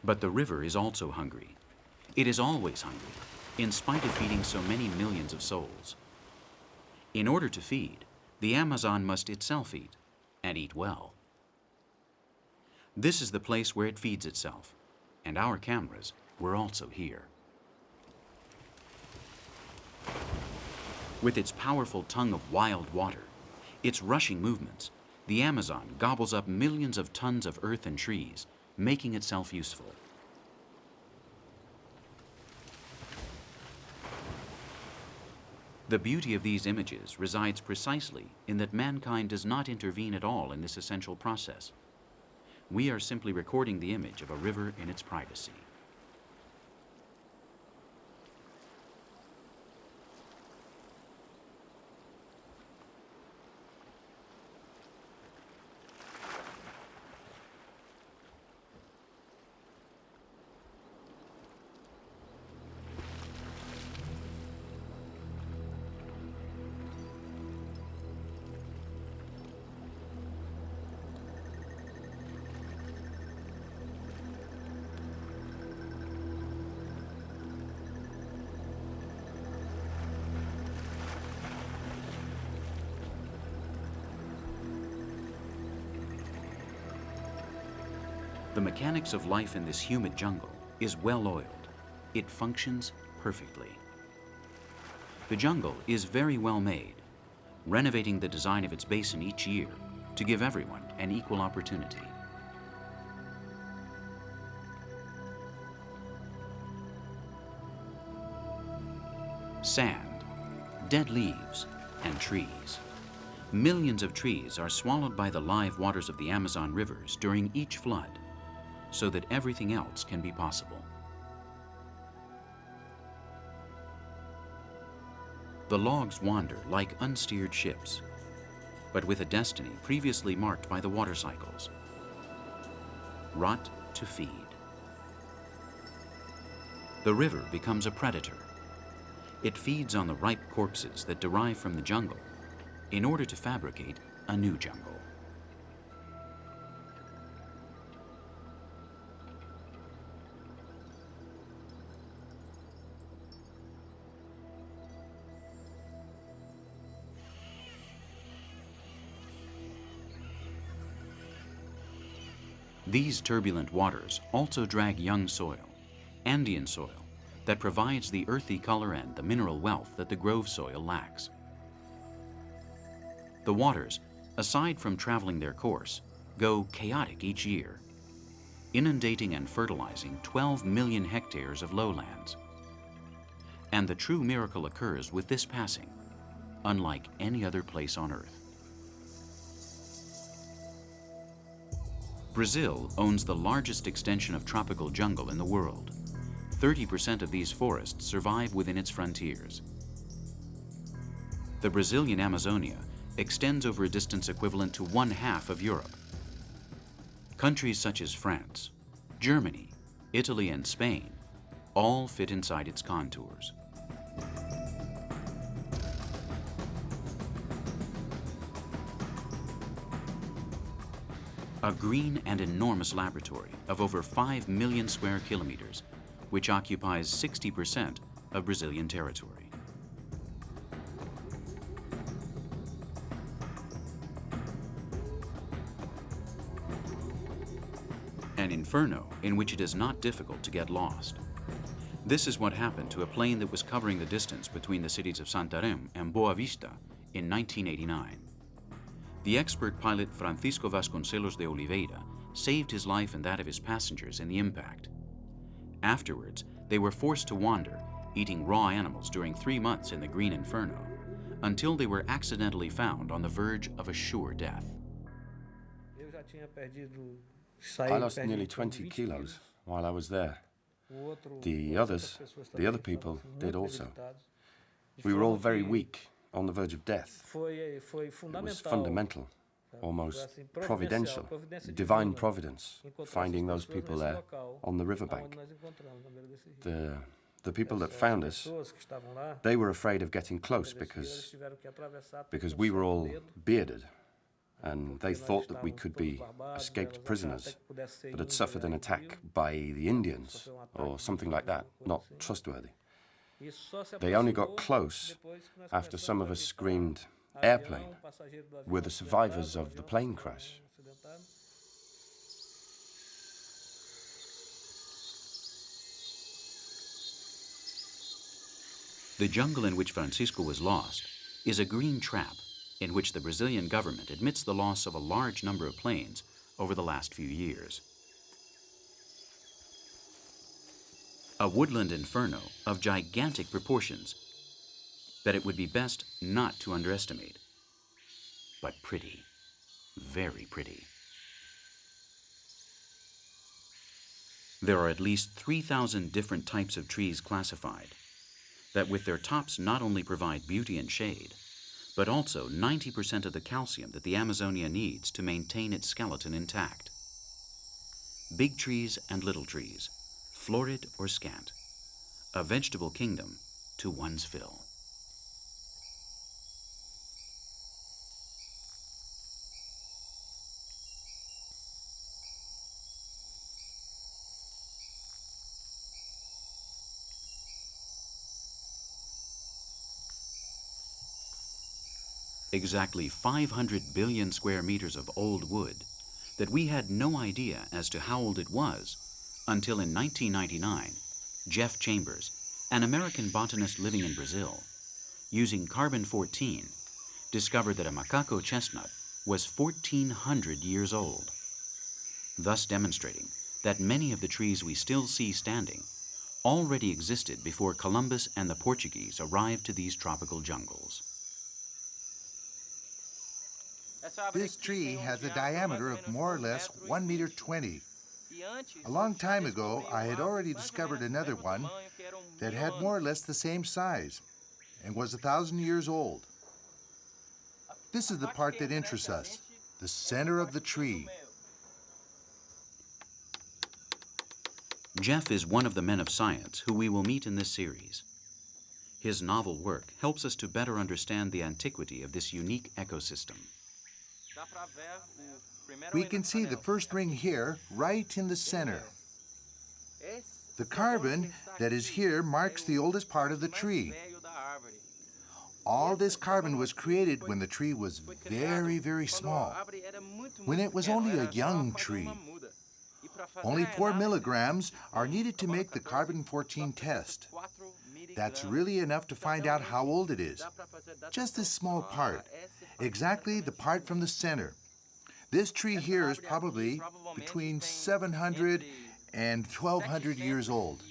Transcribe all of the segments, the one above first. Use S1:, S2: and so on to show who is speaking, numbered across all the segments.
S1: But the river is also hungry. It is always hungry, in spite of feeding so many millions of souls. In order to feed, the Amazon must itself eat, and eat well. This is the place where it feeds itself, and our cameras were also here. With its powerful tongue of wild water, its rushing movements, the Amazon gobbles up millions of tons of earth and trees, making itself useful. The beauty of these images resides precisely in that mankind does not intervene at all in this essential process. We are simply recording the image of a river in its privacy. The mechanics of life in this humid jungle is well oiled. It functions perfectly. The jungle is very well made, renovating the design of its basin each year to give everyone an equal opportunity. Sand, dead leaves, and trees. Millions of trees are swallowed by the live waters of the Amazon rivers during each flood, so that everything else can be possible. The logs wander like unsteered ships, but with a destiny previously marked by the water cycles. Rot to feed. The river becomes a predator. It feeds on the ripe corpses that derive from the jungle in order to fabricate a new jungle. These turbulent waters also drag young soil, Andean soil, that provides the earthy color and the mineral wealth that the grove soil lacks. The waters, aside from traveling their course, go chaotic each year, inundating and fertilizing 12 million hectares of lowlands. And the true miracle occurs with this passing, unlike any other place on Earth. Brazil owns the largest extension of tropical jungle in the world. 30% of these forests survive within its frontiers. The Brazilian Amazonia extends over a distance equivalent to 1/2 of Europe. Countries such as France, Germany, Italy, and Spain all fit inside its contours. A green and enormous laboratory of over 5 million square kilometers, which occupies 60% of Brazilian territory. An inferno in which it is not difficult to get lost. This is what happened to a plane that was covering the distance between the cities of Santarém and Boa Vista in 1989. The expert pilot Francisco Vasconcelos de Oliveira saved his life and that of his passengers in the impact. Afterwards, they were forced to wander, eating raw animals during 3 months in the green inferno, until they were accidentally found on the verge of a sure death.
S2: I lost nearly 20 kilos while I was there. The other people did also. We were all very weak, on the verge of death. It was fundamental, almost providential, divine providence, finding those people there on the riverbank. The people that found us, they were afraid of getting close because we were all bearded and they thought that we could be escaped prisoners that had suffered an attack by the Indians or something like that, not trustworthy. They only got close after some of us screamed, "Airplane!" We're the survivors of the plane crash.
S1: The jungle in which Francisco was lost is a green trap in which the Brazilian government admits the loss of a large number of planes over the last few years. A woodland inferno of gigantic proportions that it would be best not to underestimate, but pretty, very pretty. There are at least 3,000 different types of trees classified that with their tops not only provide beauty and shade, but also 90% of the calcium that the Amazonia needs to maintain its skeleton intact. Big trees and little trees, florid or scant, a vegetable kingdom to one's fill. Exactly 500 billion square meters of old wood that we had no idea as to how old it was until in 1999, Jeff Chambers, an American botanist living in Brazil, using carbon-14, discovered that a macaco chestnut was 1,400 years old, thus demonstrating that many of the trees we still see standing already existed before Columbus and the Portuguese arrived to these tropical jungles.
S3: This tree has a diameter of more or less 1.20 meters. A long time ago, I had already discovered another one that had more or less the same size and was 1,000 years old. This is the part that interests us, the center of the tree.
S1: Jeff is one of the men of science who we will meet in this series. His novel work helps us to better understand the antiquity of this unique ecosystem.
S3: We can see the first ring here, right in the center. The carbon that is here marks the oldest part of the tree. All this carbon was created when the tree was very, very small, when it was only a young tree. Only 4 milligrams are needed to make the carbon-14 test. That's really enough to find out how old it is. Just this small part, exactly the part from the center. This tree here is probably between 700 and 1,200 years old.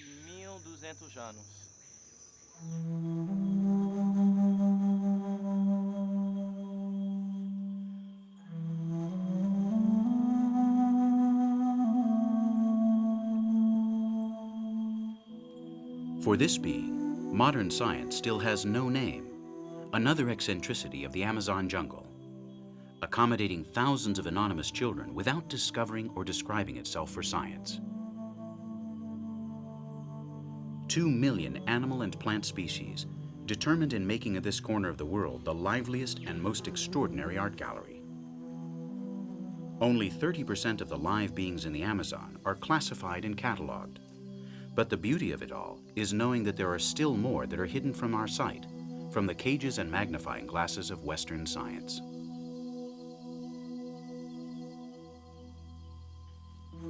S1: For this being, modern science still has no name, another eccentricity of the Amazon jungle, accommodating thousands of anonymous children without discovering or describing itself for science. 2 million animal and plant species, determined in making of this corner of the world the liveliest and most extraordinary art gallery. Only 30% of the live beings in the Amazon are classified and cataloged. But the beauty of it all is knowing that there are still more that are hidden from our sight, from the cages and magnifying glasses of Western science.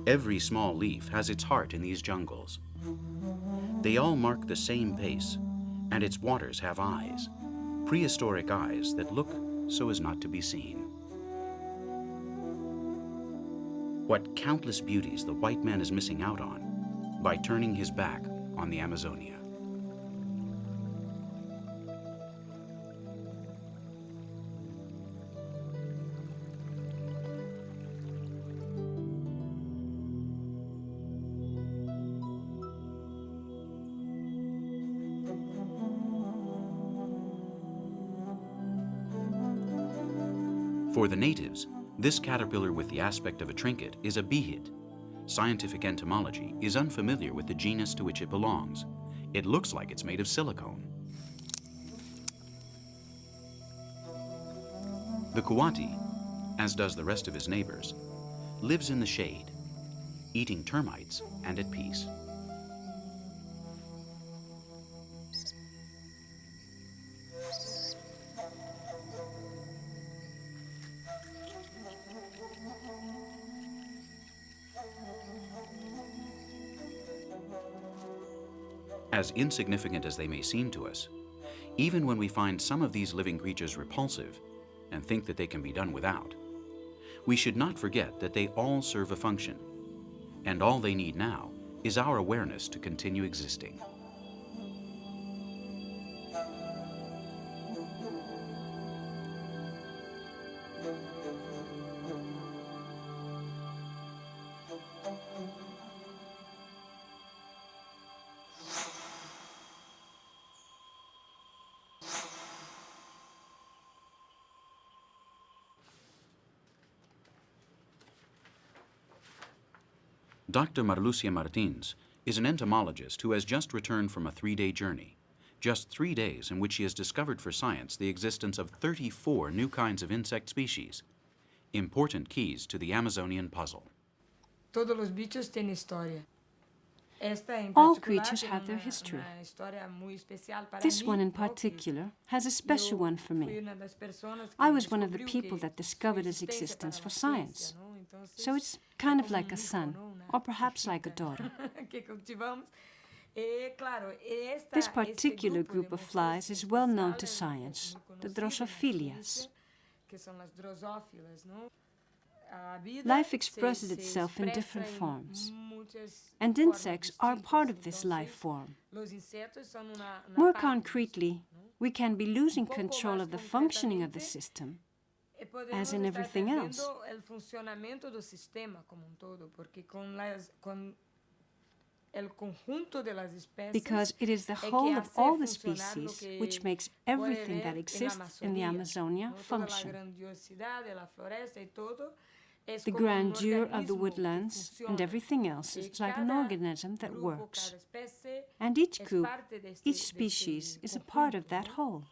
S1: Every small leaf has its heart in these jungles. They all mark the same pace, and its waters have eyes, prehistoric eyes that look so as not to be seen. What countless beauties the white man is missing out on by turning his back on the Amazonia. For the natives, this caterpillar with the aspect of a trinket is a beehit. Scientific entomology is unfamiliar with the genus to which it belongs. It looks like it's made of silicone. The coati, as does the rest of his neighbors, lives in the shade, eating termites and at peace. As insignificant as they may seem to us, even when we find some of these living creatures repulsive and think that they can be done without, we should not forget that they all serve a function, and all they need now is our awareness to continue existing. Dr. Marlucia Martins is an entomologist who has just returned from a 3-day journey, just 3 days in which she has discovered for science the existence of 34 new kinds of insect species, important keys to the Amazonian puzzle.
S4: Todos los bichos tienen historia.
S5: All creatures have their history. This one in particular has a special one for me. I was one of the people that discovered its existence for science. So it's kind of like a son, or perhaps like a daughter. This particular group of flies is well known to science, the Drosophilias. Life expresses itself in different forms, and insects are part of this life form. More concretely, we can be losing control of the functioning of the system, as in everything else. Because it is the whole of all the species which makes everything that exists in the Amazonia function. The grandeur of the woodlands and everything else is like an organism that works. And each group, each species, is a part of that whole.